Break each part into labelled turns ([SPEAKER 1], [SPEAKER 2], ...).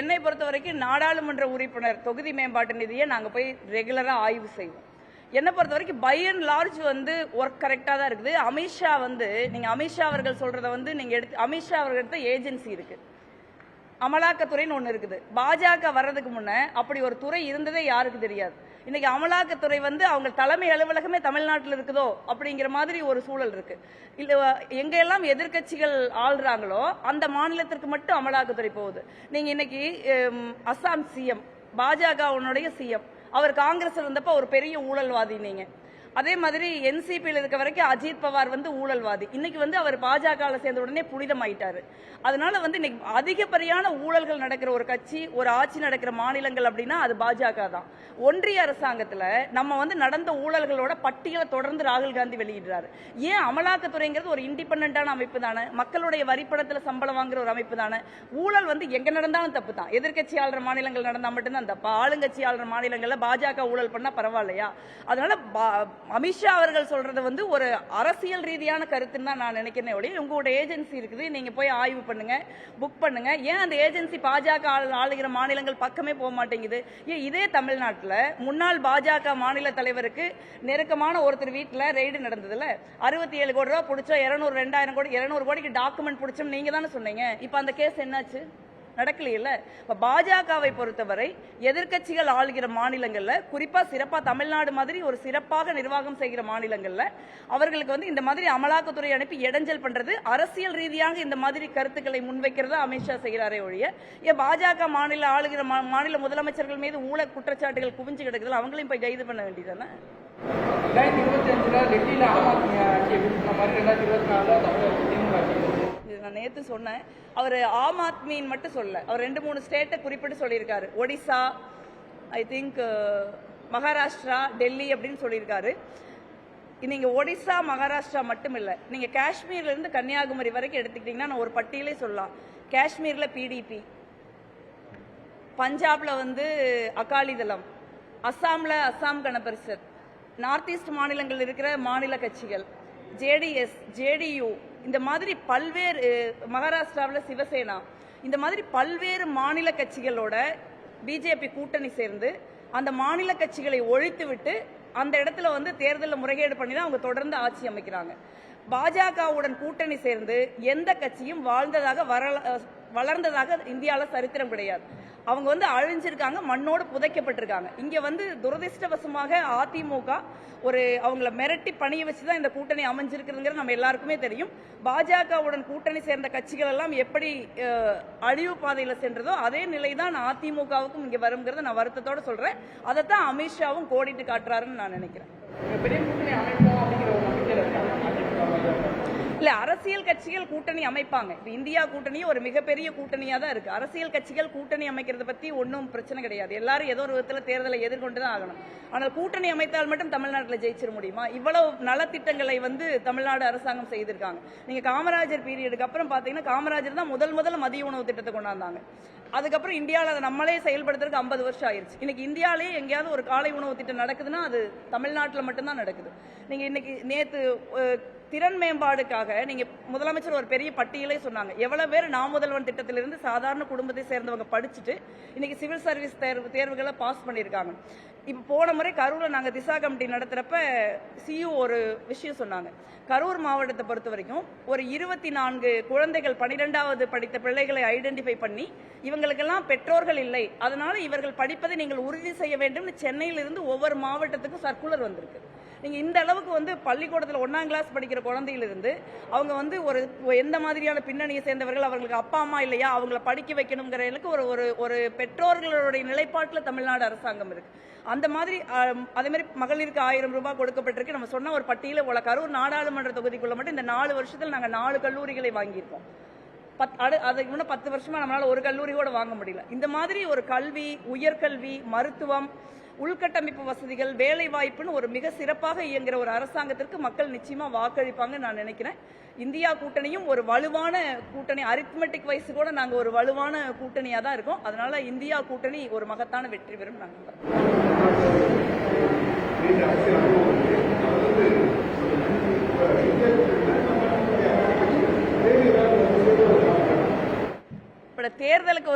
[SPEAKER 1] என்னை பொறுத்த வரைக்கும் நாடாளுமன்ற உறுப்பினர் தொகுதி மேம்பாட்டு நிதியை நாங்கள் போய் ரெகுலராக ஆய்வு செய்வோம். என்னை பொறுத்த வரைக்கும் பை அண்ட் லார்ஜ் ஒர்க் கரெக்டாக தான் இருக்குது. அமித்ஷா நீங்கள் அமித்ஷா அவர்கள் சொல்கிறத நீங்கள் எடுத்து அமித்ஷா அவர்கள் எடுத்த ஏஜென்சி இருக்குது, அமலாக்கத்துறைன்னு ஒன்று இருக்குது. பாஜக வர்றதுக்கு முன்னே அப்படி ஒரு துறை இருந்ததே யாருக்கு தெரியாது. இன்னைக்கு அமலாக்கத்துறை அவங்க தலைமை அலுவலகமே தமிழ்நாட்டில் இருக்குதோ அப்படிங்கிற மாதிரி ஒரு சூழல் இருக்கு. இல்ல எங்கெல்லாம் எதிர்கட்சிகள் ஆள்றாங்களோ அந்த மாநிலத்திற்கு மட்டும் அமலாக்கத்துறை போகுது. நீங்க இன்னைக்கு அஸ்ஸாம் சிஎம் பாஜகவுடைய சிஎம், அவர் காங்கிரஸ் இருந்தப்ப ஒரு பெரிய ஊழல்வாதி. நீங்க அதே மாதிரி என்சிபியில் இருக்க வரைக்கும் அஜித் பவார் ஊழல்வாதி. இன்னைக்கு அவர் பாஜக சேர்ந்த உடனே புனிதமாயிட்டாரு. அதனால இன்னைக்கு அதிகப்படியான ஊழல்கள் நடக்கிற ஒரு கட்சி, ஒரு ஆட்சி நடக்கிற மாநிலங்கள் அப்படின்னா அது பாஜக தான். ஒன்றிய அரசாங்கத்துல நம்ம நடந்த ஊழல்களோட பட்டியலை தொடர்ந்து ராகுல் காந்தி வெளியிடுறாரு. ஏன் அமலாக்கத்துறைங்கிறது ஒரு இண்டிபெண்டான அமைப்பு தானே, மக்களுடைய வரிப்படத்துல சம்பளம் வாங்குற ஒரு அமைப்பு தானே. ஊழல் எங்க நடந்தாலும் தப்பு தான். எதிர்கட்சி ஆளுற மாநிலங்கள் நடந்தா மட்டும்தான் தப்பா? ஆளுங்கட்சி ஆளுற மாநிலங்கள்ல பாஜக ஊழல் பண்ணா பரவாயில்லையா? அதனால அமித்ஷா அவர்கள் சொல்றது ஒரு அரசியல் ரீதியான கருத்துன்னு தான் நான் நினைக்கிறேன். உங்களோட ஏஜென்சி இருக்குது, நீங்க போய் ஆய்வு பண்ணுங்க, புக் பண்ணுங்க. ஏன் அந்த ஏஜென்சி பாஜக ஆளுகிற மாநிலங்கள் பக்கமே போக மாட்டேங்குது? ஏன் இதே தமிழ்நாட்டில் முன்னாள் பாஜக மாநில தலைவருக்கு நெருக்கமான ஒருத்தர் வீட்டில் ரெய்டு நடந்ததுல 67 கோடி ரூபாய் பிடிச்சோம், 200 கோடி 200 கோடிக்கு டாக்குமெண்ட் பிடிச்சோம் நீங்க தானே சொன்னீங்க. இப்ப அந்த கேஸ் என்னாச்சு? நடக்கலையில. பாஜகவை பொறுத்தவரை எதிர்கட்சிகள் ஆளுகிற மாநிலங்கள்ல, குறிப்பா சிறப்பா தமிழ்நாடு மாதிரி ஒரு சிறப்பாக நிர்வாகம் செய்கிற மாநிலங்கள்ல அவர்களுக்கு இந்த மாதிரி அமலாக்கத்துறை அனுப்பி இடைஞ்சல் பண்றது, அரசியல் ரீதியாக இந்த மாதிரி கருத்துக்களை முன்வைக்கிறத அமித்ஷா செய்கிறாரே ஒழிய, பாஜக மாநில ஆளுகிற மாநில முதலமைச்சர்கள் மீது ஊழல் குற்றச்சாட்டுகள் குவிஞ்சு கிடக்குது, அவங்களையும் போய் கைது பண்ண வேண்டியதானே.
[SPEAKER 2] 2025 டெல்லியில ஆம் ஆத்மி ஆட்சி எப்படி மாதிரி 2024
[SPEAKER 1] நான் நேற்று சொன்னேன். அவர் ஆம் ஆத்மின்னு மட்டும் சொல்ல, அவர் 2-3 ஸ்டேட்டை குறிப்பிட்டு சொல்லியிருக்காரு. ஒடிசா, ஐ திங்க் மகாராஷ்டிரா, டெல்லி அப்படின்னு சொல்லியிருக்காரு. நீங்க ஒடிசா மகாராஷ்டிரா மட்டும் இல்ல, நீங்க காஷ்மீர்ல இருந்து கன்னியாகுமரி வரைக்கும் எடுத்துக்கிட்டீங்கன்னா நான் ஒரு பட்டியலே சொல்லலாம். காஷ்மீர்ல பிடிபி, பஞ்சாப்ல அகாலிதளம், அஸ்ஸாம்ல அஸ்ஸாம் கணபரிஷத், நார்த் ஈஸ்ட் மாநிலங்கள் இருக்கிற மாநில கட்சிகள், ஜேடிஎஸ், ஜேடியு, இந்த மாதிரி பல்வேறு, மகாராஷ்டிராவில் சிவசேனா, இந்த மாதிரி பல்வேறு மாநில கட்சிகளோட பிஜேபி கூட்டணி சேர்ந்து அந்த மாநில கட்சிகளை ஒழித்து விட்டு அந்த இடத்துல தேர்தலில் முறைகேடு பண்ணி தான் அவங்க தொடர்ந்து ஆட்சி அமைக்கிறாங்க. பாஜகவுடன் கூட்டணி சேர்ந்து எந்த கட்சியும் வளர்ந்ததாக இந்தியாவில் சரித்திரம் கிடையாது. அவங்க அழிஞ்சிருக்காங்க, மண்ணோடு புதைக்கப்பட்டிருக்காங்க. இங்க துரதிருஷ்டவசமாக அதிமுக அவங்கள மிரட்டி பணிய வச்சுதான் இந்த கூட்டணி அமைஞ்சிருக்குங்கிறது நம்ம எல்லாருக்குமே தெரியும். பாஜகவுடன் கூட்டணி சேர்ந்த கட்சிகள் எல்லாம் எப்படி அழிவு பாதையில சென்றதோ அதே நிலைதான் அதிமுகவுக்கும் இங்க வருங்கிறத நான் வருத்தத்தோட சொல்றேன். அதைத்தான் அமித்ஷாவும் கோடிட்டு காட்டுறாருன்னு நான் நினைக்கிறேன். இல்ல, அரசியல் கட்சிகள் கூட்டணி அமைப்பாங்க. இந்தியா கூட்டணியும் ஒரு மிகப்பெரிய கூட்டணியா தான் இருக்கு. அரசியல் கட்சிகள் கூட்டணி அமைக்கிறத பத்தி ஒன்றும் பிரச்சனை கிடையாது. எல்லாரும் ஏதோ ஒரு விதத்துல தேர்தலை எதிர்கொண்டுதான் ஆகணும். ஆனால் கூட்டணி அமைத்தால் மட்டும் தமிழ்நாட்டில் ஜெயிச்சிட முடியுமா? இவ்வளவு நலத்திட்டங்களை தமிழ்நாடு அரசாங்கம் செய்திருக்காங்க. நீங்க காமராஜர் பீரியடுக்கு அப்புறம் பாத்தீங்கன்னா காமராஜர் தான் முதல்ல மதிய உணவு திட்டத்தை கொண்டாந்தாங்க. அதுக்கப்புறம் இந்தியாவில் அதை நம்மளே செயல்படுத்துறதுக்கு 50 வருஷம் ஆயிருச்சு. இன்னைக்கு இந்தியாவிலேயே எங்கேயாவது ஒரு காலை உணவு திட்டம் நடக்குதுன்னா அது தமிழ்நாட்டில் மட்டும்தான் நடக்குது. நீங்க இன்னைக்கு நேத்து திறன் மேம்பாடுக்காக நீங்க முதலமைச்சர் ஒரு பெரிய பட்டியலே சொன்னாங்க. எவ்வளவு பேர் நான் முதல்வன் திட்டத்திலிருந்து சாதாரண குடும்பத்தை சேர்ந்தவங்க படிச்சுட்டு இன்னைக்கு சிவில் சர்வீஸ் தேர்வுகளை பாஸ் பண்ணியிருக்காங்க. இப்ப போன முறை கரூர்ல நாங்க திசா கமிட்டி நடத்துறப்ப சியு ஒரு விஷயம் சொன்னாங்க. கரூர் மாவட்டத்தை பொறுத்த வரைக்கும் ஒரு 24 குழந்தைகள் 12வது படித்த பிள்ளைகளை ஐடென்டிஃபை பண்ணி இவங்களுக்கெல்லாம் பெற்றோர்கள் இல்லை, அதனால இவர்கள் படிப்பதை நீங்கள் உறுதி செய்ய வேண்டும் சென்னையிலிருந்து ஒவ்வொரு மாவட்டத்துக்கும் சர்க்குலர் வந்திருக்கு. நீங்க இந்த அளவுக்கு பள்ளிக்கூடத்தில் 1ஆம் கிளாஸ் படிக்கிற குழந்தையிலிருந்து அவங்க ஒரு எந்த மாதிரியான பின்னணியை சேர்ந்தவர்கள், அவங்களுக்கு அப்பா அம்மா இல்லையா, அவங்களை படிக்க வைக்கணுங்கிற ஒரு பெற்றோர்களுடைய நிலைப்பாட்டில் தமிழ்நாடு அரசாங்கம் இருக்கு. அந்த மாதிரி அதே மாதிரி மகளிருக்கு 1000 ரூபாய் கொடுக்கப்பட்டிருக்கு. நம்ம சொன்ன ஒரு பட்டியல கரூர் நாடாளுமன்ற தொகுதிக்குள்ள மட்டும் இந்த 4 வருஷத்தில் நாங்கள் 4 கல்லூரிகளை வாங்கியிருக்கோம். அது இன்னும் 10 வருஷமா நம்மளால ஒரு கல்லூரி கூட வாங்க முடியல. இந்த மாதிரி ஒரு கல்வி, உயர்கல்வி, மருத்துவம், உள்கட்டமைப்பு வசதிகள், வேலை வாய்ப்புன்னு ஒரு மிக சிறப்பாக இயங்குகிற ஒரு அரசாங்கத்திற்கு மக்கள் நிச்சயமா வாக்களிப்பாங்கன்னு நான் நினைக்கிறேன். இந்தியா கூட்டணியும் ஒரு வலுவான கூட்டணி, அரித்மெட்டிக் வைஸ் கூட நாங்க ஒரு வலுவான கூட்டணியா தான் இருக்கோம். அதனால இந்தியா கூட்டணி ஒரு மகத்தான வெற்றி பெறும் நாங்க.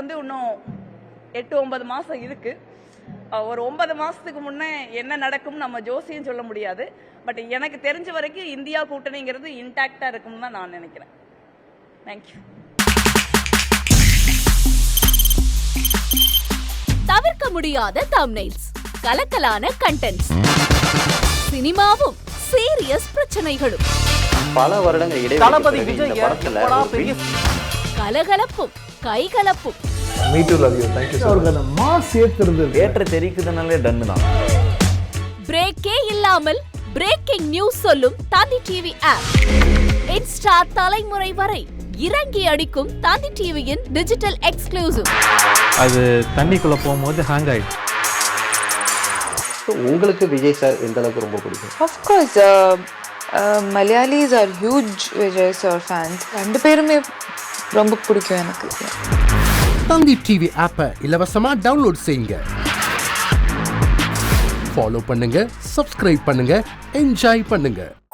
[SPEAKER 1] வந்து இன்னும் 8-9 மாசம் இருக்கு. ஒரு 9 மாசத்துக்கு முன்னே என்ன நடக்கும் நம்ம ஜோசியம் சொல்ல முடியாது. பட் எனக்கு தெரிஞ்ச வரைக்கும் இந்தியா கூட்டணிங்கிறது இன்டாக்டா இருக்கும்னு தான் நான் நினைக்கிறேன். தேங்க்யூ.
[SPEAKER 3] தவிர்க்க முடியாத தம்ப்நெயில்ஸ், கலக்கலான கண்டென்ட்ஸ், சினிமாவும் சீரியஸ் பிரச்சனைகளும்,
[SPEAKER 4] பல வருடங்கள்
[SPEAKER 2] தளபதி
[SPEAKER 4] இடைவெளி
[SPEAKER 2] விஜய்
[SPEAKER 4] இந்த படத்துல
[SPEAKER 3] கலகலப்பும் கைகலப்பும்.
[SPEAKER 5] Me too, love you. Thank you so much. அவருக்கு அந்த மாஸ் ஏத்துறது
[SPEAKER 4] ஏற்ற தெரிக்குதுனாலே டன்னு தான்.
[SPEAKER 3] பிரேக்கே இல்லாமல் பிரேக்கிங் நியூஸ் சொல்லும் தந்தி டிவி ஆப். இன்ஸ்டா தலைமுறை வரை இறங்கி அடிக்கும் தந்தி டிவியின் டிஜிட்டல் எக்ஸ்க்ளூசிவ்.
[SPEAKER 5] அது தண்ணிக்குள்ள போகும்போது ஹேங் ஆயிடுச்சு.
[SPEAKER 4] உங்களுக்கு விஜய் சார் எந்த அளவுக்கு ரொம்ப பிடிக்கும்?
[SPEAKER 6] Of course, Malayalis are huge Vijay sir fans. ரெண்டு பேருமே ரொம்ப பிடிக்கும் எனக்கு.
[SPEAKER 7] தந்தி டிவி ஆப்பை இலவசமா டவுன்லோட் செய்யுங்க. ஃபாலோ பண்ணுங்க, சப்ஸ்கிரைப் பண்ணுங்க, என்ஜாய் பண்ணுங்க.